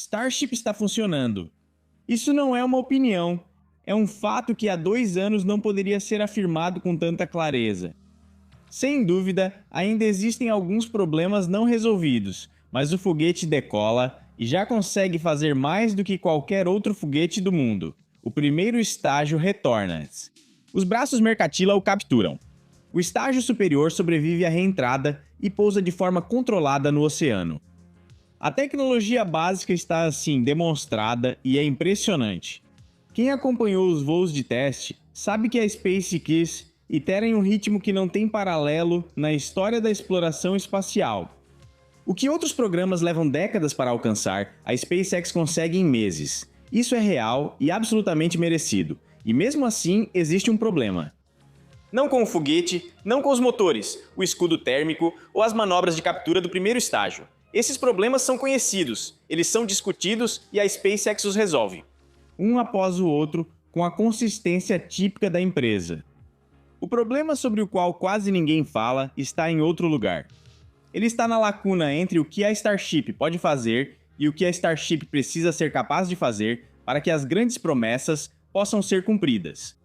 Starship está funcionando. Isso não é uma opinião, é um fato que há 2 anos não poderia ser afirmado com tanta clareza. Sem dúvida, ainda existem alguns problemas não resolvidos, mas o foguete decola e já consegue fazer mais do que qualquer outro foguete do mundo. O primeiro estágio retorna. Os braços Mercatila o capturam. O estágio superior sobrevive à reentrada e pousa de forma controlada no oceano. A tecnologia básica está assim demonstrada e é impressionante. Quem acompanhou os voos de teste sabe que a SpaceX itera em um ritmo que não tem paralelo na história da exploração espacial. O que outros programas levam décadas para alcançar, a SpaceX consegue em meses. Isso é real e absolutamente merecido. E mesmo assim, existe um problema. Não com o foguete, não com os motores, o escudo térmico ou as manobras de captura do primeiro estágio. Esses problemas são conhecidos, eles são discutidos e a SpaceX os resolve. Um após o outro, com a consistência típica da empresa. O problema sobre o qual quase ninguém fala está em outro lugar. Ele está na lacuna entre o que a Starship pode fazer e o que a Starship precisa ser capaz de fazer para que as grandes promessas possam ser cumpridas.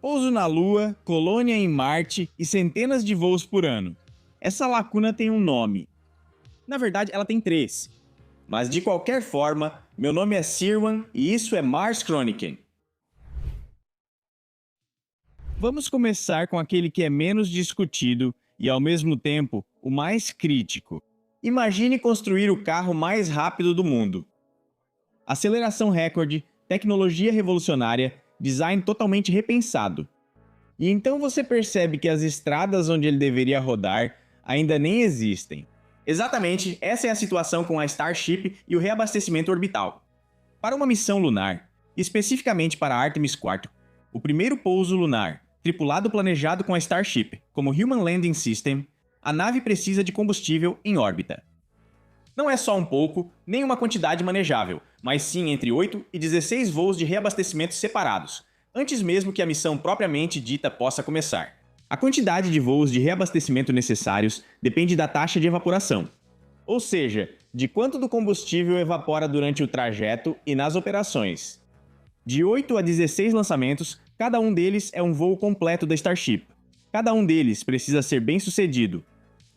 Pouso na Lua, colônia em Marte e centenas de voos por ano. Essa lacuna tem um nome. Na verdade, ela tem 3. Mas de qualquer forma, meu nome é Sirwan e isso é Mars Chronicle. Vamos começar com aquele que é menos discutido e, ao mesmo tempo, o mais crítico. Imagine construir o carro mais rápido do mundo. Aceleração recorde, tecnologia revolucionária, design totalmente repensado. E então você percebe que as estradas onde ele deveria rodar ainda nem existem. Exatamente, essa é a situação com a Starship e o reabastecimento orbital. Para uma missão lunar, especificamente para Artemis IV, o primeiro pouso lunar, tripulado planejado com a Starship como Human Landing System, a nave precisa de combustível em órbita. Não é só um pouco, nem uma quantidade manejável, mas sim entre 8 e 16 voos de reabastecimento separados, antes mesmo que a missão propriamente dita possa começar. A quantidade de voos de reabastecimento necessários depende da taxa de evaporação, ou seja, de quanto do combustível evapora durante o trajeto e nas operações. De 8 a 16 lançamentos, cada um deles é um voo completo da Starship. Cada um deles precisa ser bem sucedido.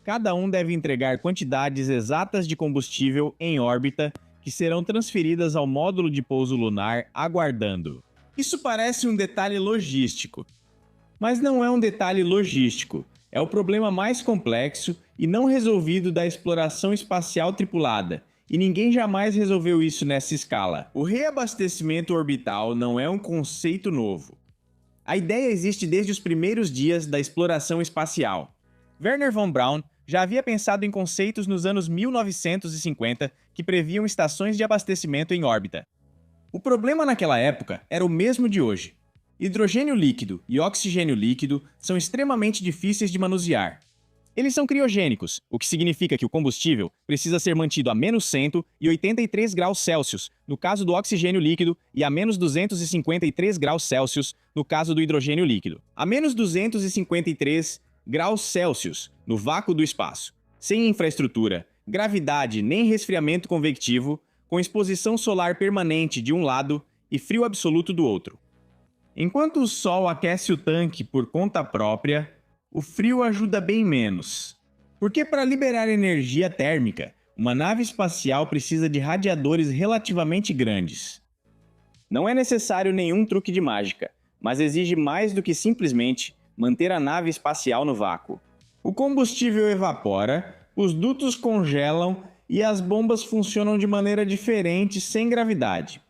Cada um deve entregar quantidades exatas de combustível em órbita que serão transferidas ao módulo de pouso lunar aguardando. Isso parece um detalhe logístico. Mas não é um detalhe logístico, é o problema mais complexo e não resolvido da exploração espacial tripulada, e ninguém jamais resolveu isso nessa escala. O reabastecimento orbital não é um conceito novo. A ideia existe desde os primeiros dias da exploração espacial. Wernher von Braun já havia pensado em conceitos nos anos 1950 que previam estações de abastecimento em órbita. O problema naquela época era o mesmo de hoje. Hidrogênio líquido e oxigênio líquido são extremamente difíceis de manusear. Eles são criogênicos, o que significa que o combustível precisa ser mantido a menos 183 graus Celsius, no caso do oxigênio líquido, e a menos 253 graus Celsius, no caso do hidrogênio líquido. A menos 253 graus Celsius, no vácuo do espaço, sem infraestrutura, gravidade nem resfriamento convectivo, com exposição solar permanente de um lado e frio absoluto do outro. Enquanto o Sol aquece o tanque por conta própria, o frio ajuda bem menos. Porque para liberar energia térmica, uma nave espacial precisa de radiadores relativamente grandes. Não é necessário nenhum truque de mágica, mas exige mais do que simplesmente manter a nave espacial no vácuo. O combustível evapora, os dutos congelam e as bombas funcionam de maneira diferente sem gravidade.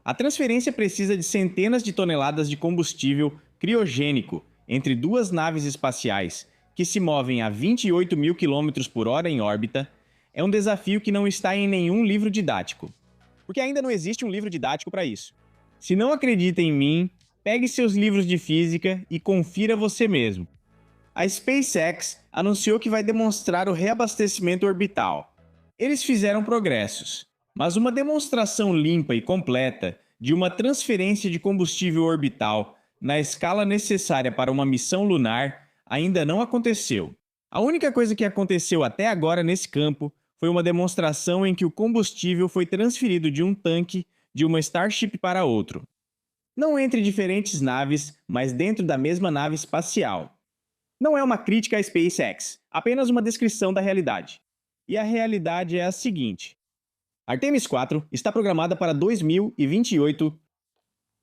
A transferência precisa de centenas de toneladas de combustível criogênico entre duas naves espaciais que se movem a 28 mil km por hora em órbita. É um desafio que não está em nenhum livro didático. Porque ainda não existe um livro didático para isso. Se não acredita em mim, pegue seus livros de física e confira você mesmo. A SpaceX anunciou que vai demonstrar o reabastecimento orbital. Eles fizeram progressos, mas uma demonstração limpa e completa de uma transferência de combustível orbital na escala necessária para uma missão lunar ainda não aconteceu. A única coisa que aconteceu até agora nesse campo foi uma demonstração em que o combustível foi transferido de um tanque de uma Starship para outro. Não entre diferentes naves, mas dentro da mesma nave espacial. Não é uma crítica à SpaceX, apenas uma descrição da realidade. E a realidade é a seguinte: Artemis 4 está programada para 2028.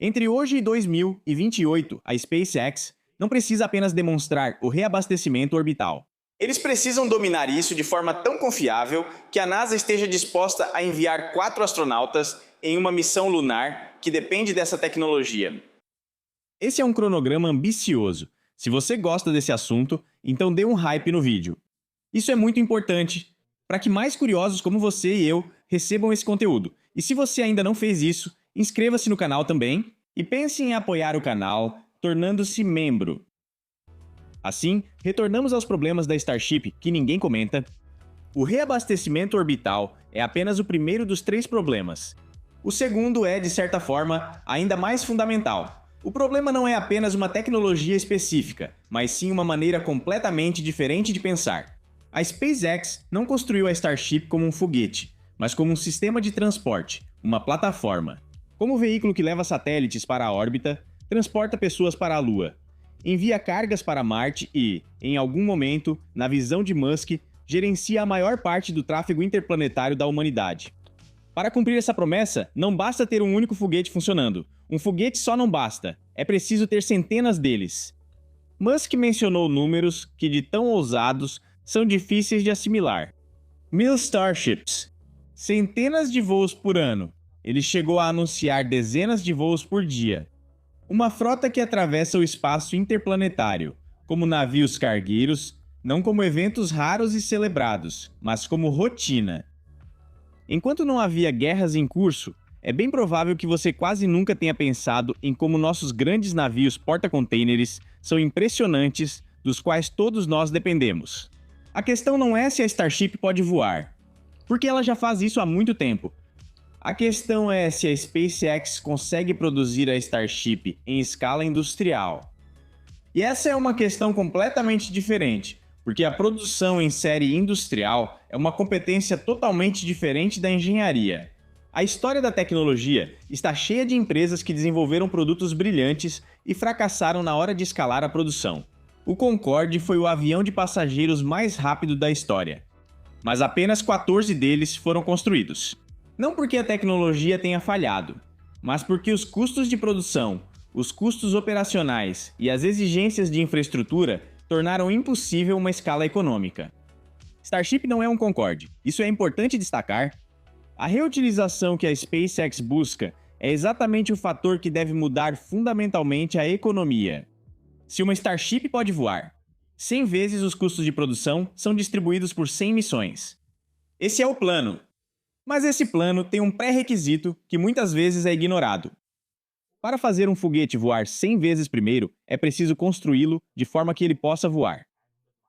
Entre hoje e 2028, a SpaceX não precisa apenas demonstrar o reabastecimento orbital. Eles precisam dominar isso de forma tão confiável que a NASA esteja disposta a enviar 4 astronautas em uma missão lunar que depende dessa tecnologia. Esse é um cronograma ambicioso. Se você gosta desse assunto, então dê um hype no vídeo. Isso é muito importante para que mais curiosos como você e eu recebam esse conteúdo. E se você ainda não fez isso, inscreva-se no canal também e pense em apoiar o canal tornando-se membro. Assim, retornamos aos problemas da Starship que ninguém comenta. O reabastecimento orbital é apenas o primeiro dos 3 problemas. O segundo é, de certa forma, ainda mais fundamental. O problema não é apenas uma tecnologia específica, mas sim uma maneira completamente diferente de pensar. A SpaceX não construiu a Starship como um foguete, mas como um sistema de transporte, uma plataforma. Como o veículo que leva satélites para a órbita, transporta pessoas para a Lua, envia cargas para Marte e, em algum momento, na visão de Musk, gerencia a maior parte do tráfego interplanetário da humanidade. Para cumprir essa promessa, não basta ter um único foguete funcionando. Um foguete só não basta, é preciso ter centenas deles. Musk mencionou números que, de tão ousados, são difíceis de assimilar. 1000 Starships. Centenas de voos por ano. Ele chegou a anunciar dezenas de voos por dia. Uma frota que atravessa o espaço interplanetário, como navios cargueiros, não como eventos raros e celebrados, mas como rotina. Enquanto não havia guerras em curso, é bem provável que você quase nunca tenha pensado em como nossos grandes navios porta-contêineres são impressionantes, dos quais todos nós dependemos. A questão não é se a Starship pode voar, porque ela já faz isso há muito tempo. A questão é se a SpaceX consegue produzir a Starship em escala industrial. E essa é uma questão completamente diferente, porque a produção em série industrial é uma competência totalmente diferente da engenharia. A história da tecnologia está cheia de empresas que desenvolveram produtos brilhantes e fracassaram na hora de escalar a produção. O Concorde foi o avião de passageiros mais rápido da história, mas apenas 14 deles foram construídos. Não porque a tecnologia tenha falhado, mas porque os custos de produção, os custos operacionais e as exigências de infraestrutura tornaram impossível uma escala econômica. Starship não é um Concorde, isso é importante destacar. A reutilização que a SpaceX busca é exatamente o fator que deve mudar fundamentalmente a economia. Se uma Starship pode voar, 100 vezes os custos de produção são distribuídos por 100 missões. Esse é o plano. Mas esse plano tem um pré-requisito que muitas vezes é ignorado. Para fazer um foguete voar 100 vezes primeiro, é preciso construí-lo de forma que ele possa voar.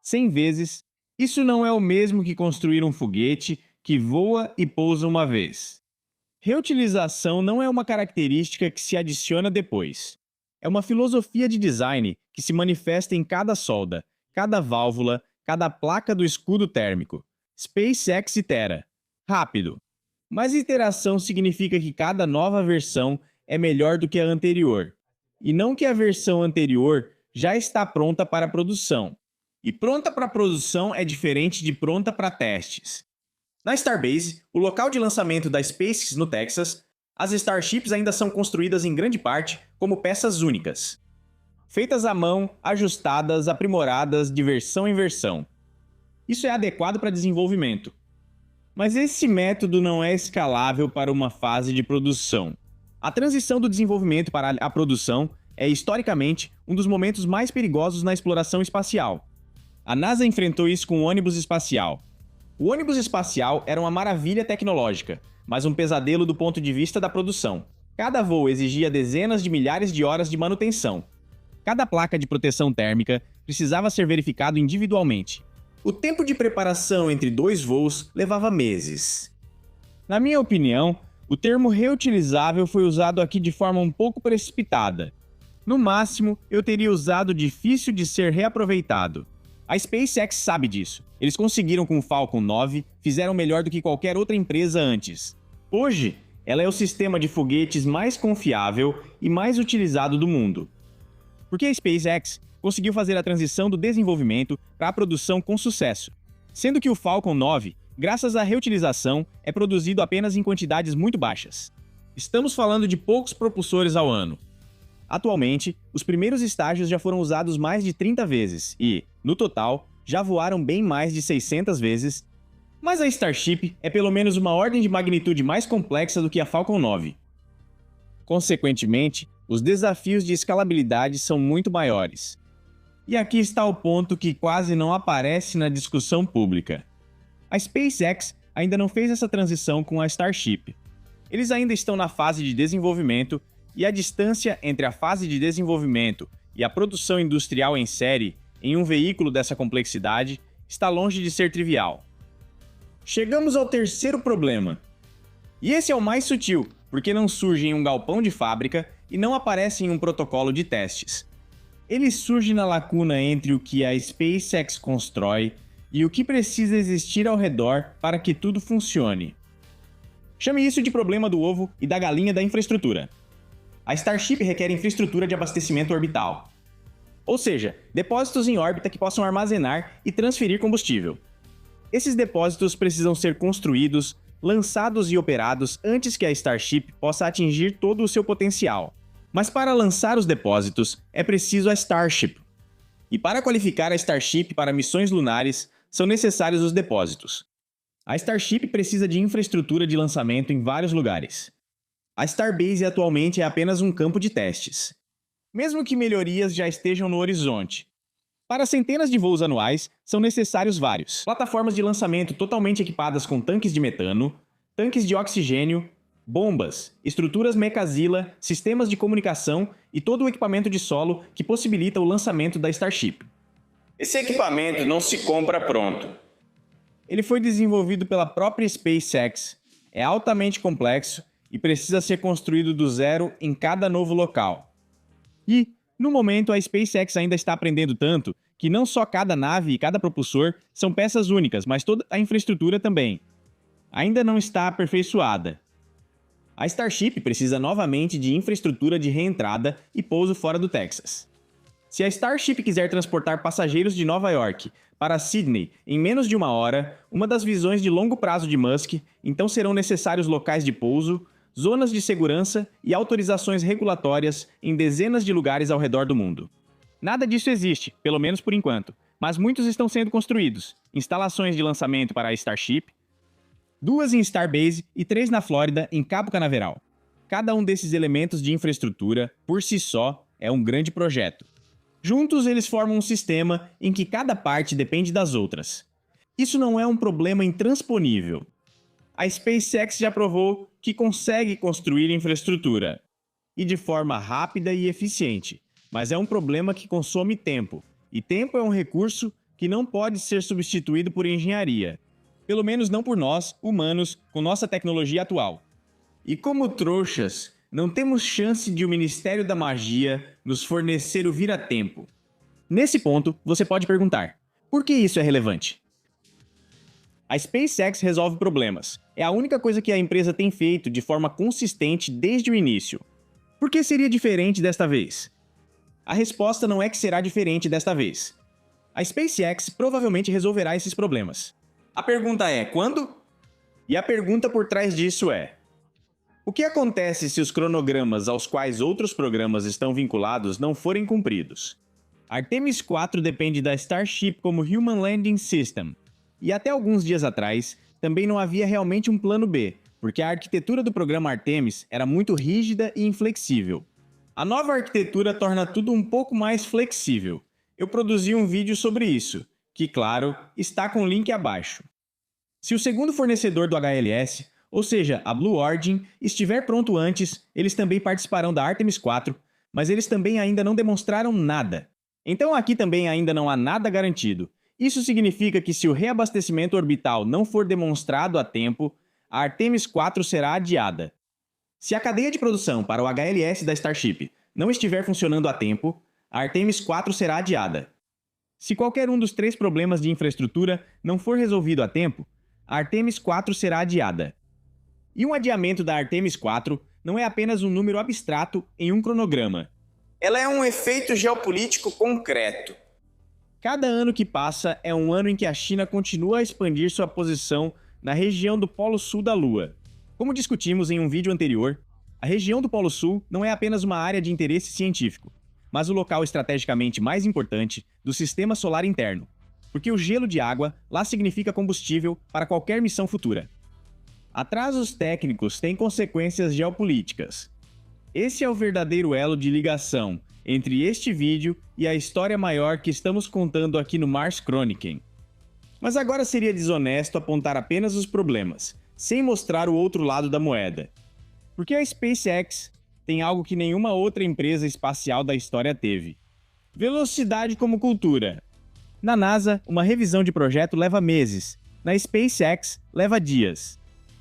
100 vezes, isso não é o mesmo que construir um foguete que voa e pousa uma vez. Reutilização não é uma característica que se adiciona depois. É uma filosofia de design que se manifesta em cada solda, cada válvula, cada placa do escudo térmico. SpaceX itera. Rápido. Mas iteração significa que cada nova versão é melhor do que a anterior, e não que a versão anterior já está pronta para produção. E pronta para produção é diferente de pronta para testes. Na Starbase, o local de lançamento da SpaceX no Texas, as Starships ainda são construídas em grande parte como peças únicas. Feitas à mão, ajustadas, aprimoradas de versão em versão. Isso é adequado para desenvolvimento. Mas esse método não é escalável para uma fase de produção. A transição do desenvolvimento para a produção é, historicamente, um dos momentos mais perigosos na exploração espacial. A NASA enfrentou isso com o ônibus espacial. O ônibus espacial era uma maravilha tecnológica, mas um pesadelo do ponto de vista da produção. Cada voo exigia dezenas de milhares de horas de manutenção. Cada placa de proteção térmica precisava ser verificado individualmente. O tempo de preparação entre 2 voos levava meses. Na minha opinião, o termo reutilizável foi usado aqui de forma um pouco precipitada. No máximo, eu teria usado difícil de ser reaproveitado. A SpaceX sabe disso. Eles conseguiram com o Falcon 9, fizeram melhor do que qualquer outra empresa antes. Hoje, ela é o sistema de foguetes mais confiável e mais utilizado do mundo. Porque a SpaceX conseguiu fazer a transição do desenvolvimento para a produção com sucesso. Sendo que o Falcon 9, graças à reutilização, é produzido apenas em quantidades muito baixas. Estamos falando de poucos propulsores ao ano. Atualmente, os primeiros estágios já foram usados mais de 30 vezes e, no total, já voaram bem mais de 600 vezes. Mas a Starship é pelo menos uma ordem de magnitude mais complexa do que a Falcon 9. Consequentemente, os desafios de escalabilidade são muito maiores. E aqui está o ponto que quase não aparece na discussão pública. A SpaceX ainda não fez essa transição com a Starship. Eles ainda estão na fase de desenvolvimento e a distância entre a fase de desenvolvimento e a produção industrial em série em um veículo dessa complexidade está longe de ser trivial. Chegamos ao terceiro problema. E esse é o mais sutil, porque não surge em um galpão de fábrica e não aparece em um protocolo de testes. Ele surge na lacuna entre o que a SpaceX constrói e o que precisa existir ao redor para que tudo funcione. Chame isso de problema do ovo e da galinha da infraestrutura. A Starship requer infraestrutura de abastecimento orbital. Ou seja, depósitos em órbita que possam armazenar e transferir combustível. Esses depósitos precisam ser construídos, lançados e operados antes que a Starship possa atingir todo o seu potencial. Mas para lançar os depósitos, é preciso a Starship. E para qualificar a Starship para missões lunares, são necessários os depósitos. A Starship precisa de infraestrutura de lançamento em vários lugares. A Starbase atualmente é apenas um campo de testes. Mesmo que melhorias já estejam no horizonte. Para centenas de voos anuais, são necessários vários. Plataformas de lançamento totalmente equipadas com tanques de metano, tanques de oxigênio, bombas, estruturas Mechazilla, sistemas de comunicação e todo o equipamento de solo que possibilita o lançamento da Starship. Esse equipamento não se compra pronto. Ele foi desenvolvido pela própria SpaceX, é altamente complexo e precisa ser construído do zero em cada novo local. E, no momento, a SpaceX ainda está aprendendo tanto que não só cada nave e cada propulsor são peças únicas, mas toda a infraestrutura também. Ainda não está aperfeiçoada. A Starship precisa novamente de infraestrutura de reentrada e pouso fora do Texas. Se a Starship quiser transportar passageiros de Nova York para Sydney em menos de uma hora, uma das visões de longo prazo de Musk, então serão necessários locais de pouso, zonas de segurança e autorizações regulatórias em dezenas de lugares ao redor do mundo. Nada disso existe, pelo menos por enquanto, mas muitos estão sendo construídos. Instalações de lançamento para a Starship, 2 em Starbase e 3 na Flórida, em Cabo Canaveral. Cada um desses elementos de infraestrutura, por si só, é um grande projeto. Juntos, eles formam um sistema em que cada parte depende das outras. Isso não é um problema intransponível. A SpaceX já provou que consegue construir infraestrutura, e de forma rápida e eficiente, mas é um problema que consome tempo, e tempo é um recurso que não pode ser substituído por engenharia, pelo menos não por nós, humanos, com nossa tecnologia atual. E como trouxas, não temos chance de o Ministério da Magia nos fornecer o vira-tempo. Nesse ponto, você pode perguntar, por que isso é relevante? A SpaceX resolve problemas. É a única coisa que a empresa tem feito de forma consistente desde o início. Por que seria diferente desta vez? A resposta não é que será diferente desta vez. A SpaceX provavelmente resolverá esses problemas. A pergunta é, quando? E a pergunta por trás disso é: o que acontece se os cronogramas aos quais outros programas estão vinculados não forem cumpridos? Artemis 4 depende da Starship como Human Landing System. E até alguns dias atrás, também não havia realmente um plano B, porque a arquitetura do programa Artemis era muito rígida e inflexível. A nova arquitetura torna tudo um pouco mais flexível. Eu produzi um vídeo sobre isso, que, claro, está com o link abaixo. Se o segundo fornecedor do HLS, ou seja, a Blue Origin, estiver pronto antes, eles também participarão da Artemis 4, mas eles também ainda não demonstraram nada. Então aqui também ainda não há nada garantido. Isso significa que se o reabastecimento orbital não for demonstrado a tempo, a Artemis 4 será adiada. Se a cadeia de produção para o HLS da Starship não estiver funcionando a tempo, a Artemis 4 será adiada. Se qualquer um dos 3 problemas de infraestrutura não for resolvido a tempo, a Artemis 4 será adiada. E um adiamento da Artemis 4 não é apenas um número abstrato em um cronograma. Ela é um efeito geopolítico concreto. Cada ano que passa é um ano em que a China continua a expandir sua posição na região do Polo Sul da Lua. Como discutimos em um vídeo anterior, a região do Polo Sul não é apenas uma área de interesse científico, mas o local estrategicamente mais importante do sistema solar interno, porque o gelo de água lá significa combustível para qualquer missão futura. Atrasos técnicos têm consequências geopolíticas. Esse é o verdadeiro elo de ligação entre este vídeo e a história maior que estamos contando aqui no Mars Chronicle. Mas agora seria desonesto apontar apenas os problemas, sem mostrar o outro lado da moeda. Porque a SpaceX tem algo que nenhuma outra empresa espacial da história teve: velocidade como cultura. Na NASA, uma revisão de projeto leva meses. Na SpaceX, leva dias.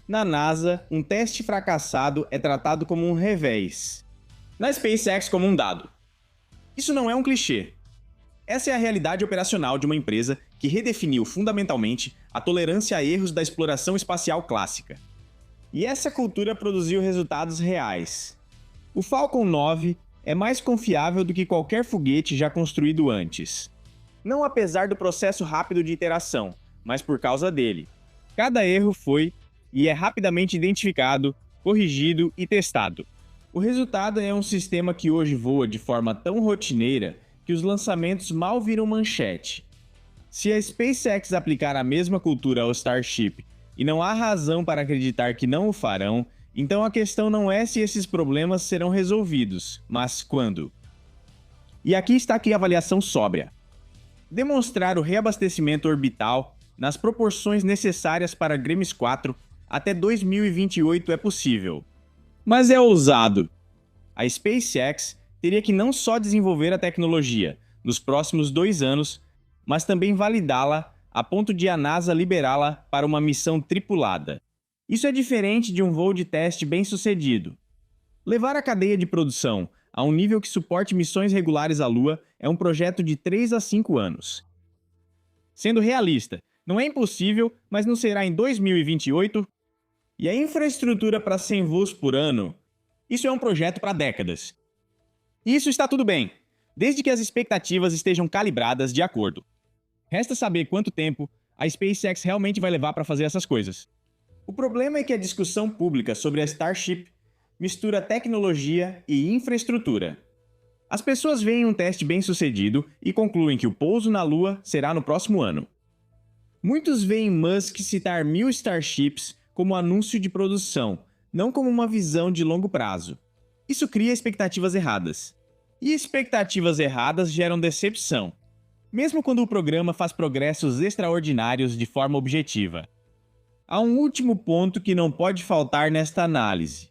Na NASA, um teste fracassado é tratado como um revés. Na SpaceX, como um dado. Isso não é um clichê. Essa é a realidade operacional de uma empresa que redefiniu fundamentalmente a tolerância a erros da exploração espacial clássica. E essa cultura produziu resultados reais. O Falcon 9 é mais confiável do que qualquer foguete já construído antes. Não apesar do processo rápido de iteração, mas por causa dele. Cada erro foi e é rapidamente identificado, corrigido e testado. O resultado é um sistema que hoje voa de forma tão rotineira que os lançamentos mal viram manchete. Se a SpaceX aplicar a mesma cultura ao Starship, e não há razão para acreditar que não o farão, então a questão não é se esses problemas serão resolvidos, mas quando. E aqui está a avaliação sóbria. Demonstrar o reabastecimento orbital nas proporções necessárias para Artemis 4 até 2028 é possível. Mas é ousado. A SpaceX teria que não só desenvolver a tecnologia nos próximos 2 anos, mas também validá-la a ponto de a NASA liberá-la para uma missão tripulada. Isso é diferente de um voo de teste bem-sucedido. Levar a cadeia de produção a um nível que suporte missões regulares à Lua é um projeto de 3 a 5 anos. Sendo realista, não é impossível, mas não será em 2028? E a infraestrutura para 100 voos por ano? Isso é um projeto para décadas. Isso está tudo bem, desde que as expectativas estejam calibradas de acordo. Resta saber quanto tempo a SpaceX realmente vai levar para fazer essas coisas. O problema é que a discussão pública sobre a Starship mistura tecnologia e infraestrutura. As pessoas veem um teste bem-sucedido e concluem que o pouso na Lua será no próximo ano. Muitos veem Musk citar 1000 Starships como anúncio de produção, não como uma visão de longo prazo. Isso cria expectativas erradas. E expectativas erradas geram decepção, mesmo quando o programa faz progressos extraordinários de forma objetiva. Há um último ponto que não pode faltar nesta análise.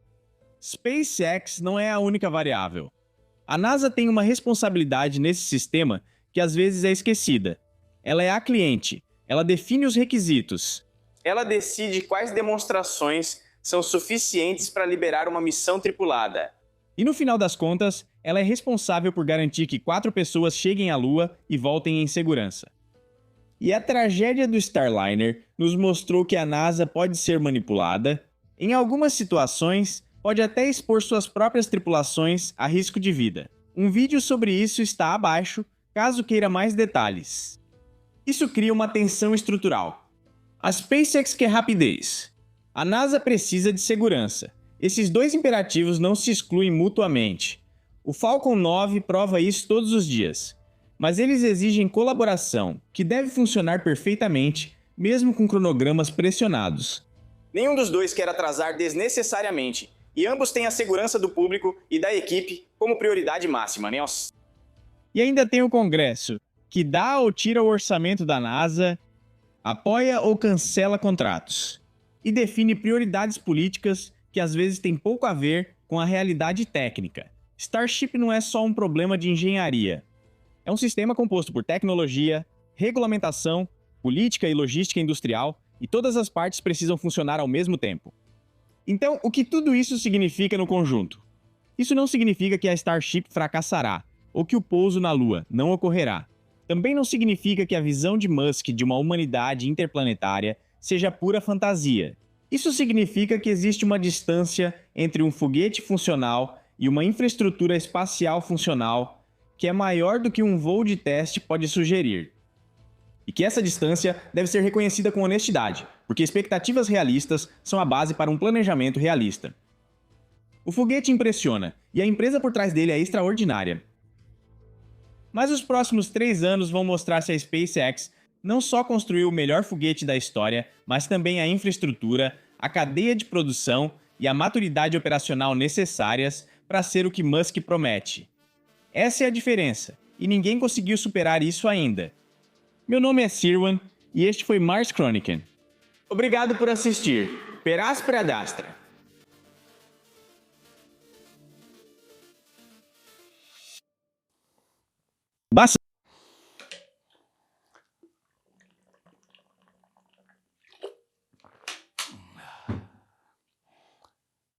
SpaceX não é a única variável. A NASA tem uma responsabilidade nesse sistema que às vezes é esquecida. Ela é a cliente, ela define os requisitos. Ela decide quais demonstrações são suficientes para liberar uma missão tripulada. E no final das contas, ela é responsável por garantir que 4 pessoas cheguem à Lua e voltem em segurança. E a tragédia do Starliner nos mostrou que a NASA pode ser manipulada, em algumas situações, pode até expor suas próprias tripulações a risco de vida. Um vídeo sobre isso está abaixo, caso queira mais detalhes. Isso cria uma tensão estrutural. A SpaceX quer rapidez. A NASA precisa de segurança. Esses 2 imperativos não se excluem mutuamente. O Falcon 9 prova isso todos os dias. Mas eles exigem colaboração, que deve funcionar perfeitamente, mesmo com cronogramas pressionados. Nenhum dos 2 quer atrasar desnecessariamente, e ambos têm a segurança do público e da equipe como prioridade máxima, né? E ainda tem o Congresso, que dá ou tira o orçamento da NASA, apoia ou cancela contratos, e define prioridades políticas que às vezes têm pouco a ver com a realidade técnica. Starship não é só um problema de engenharia. É um sistema composto por tecnologia, regulamentação, política e logística industrial, e todas as partes precisam funcionar ao mesmo tempo. Então, o que tudo isso significa no conjunto? Isso não significa que a Starship fracassará, ou que o pouso na Lua não ocorrerá. também não significa que a visão de Musk de uma humanidade interplanetária seja pura fantasia. Isso significa que existe uma distância entre um foguete funcional e uma infraestrutura espacial funcional que é maior do que um voo de teste pode sugerir. E que essa distância deve ser reconhecida com honestidade, porque expectativas realistas são a base para um planejamento realista. O foguete impressiona, e a empresa por trás dele é extraordinária. Mas os próximos 3 anos vão mostrar se a SpaceX não só construiu o melhor foguete da história, mas também a infraestrutura, a cadeia de produção e a maturidade operacional necessárias para ser o que Musk promete. Essa é a diferença, e ninguém conseguiu superar isso ainda. Meu nome é Sirwan, e este foi Mars Chronicle. Obrigado por assistir. Per aspera ad astra. Basta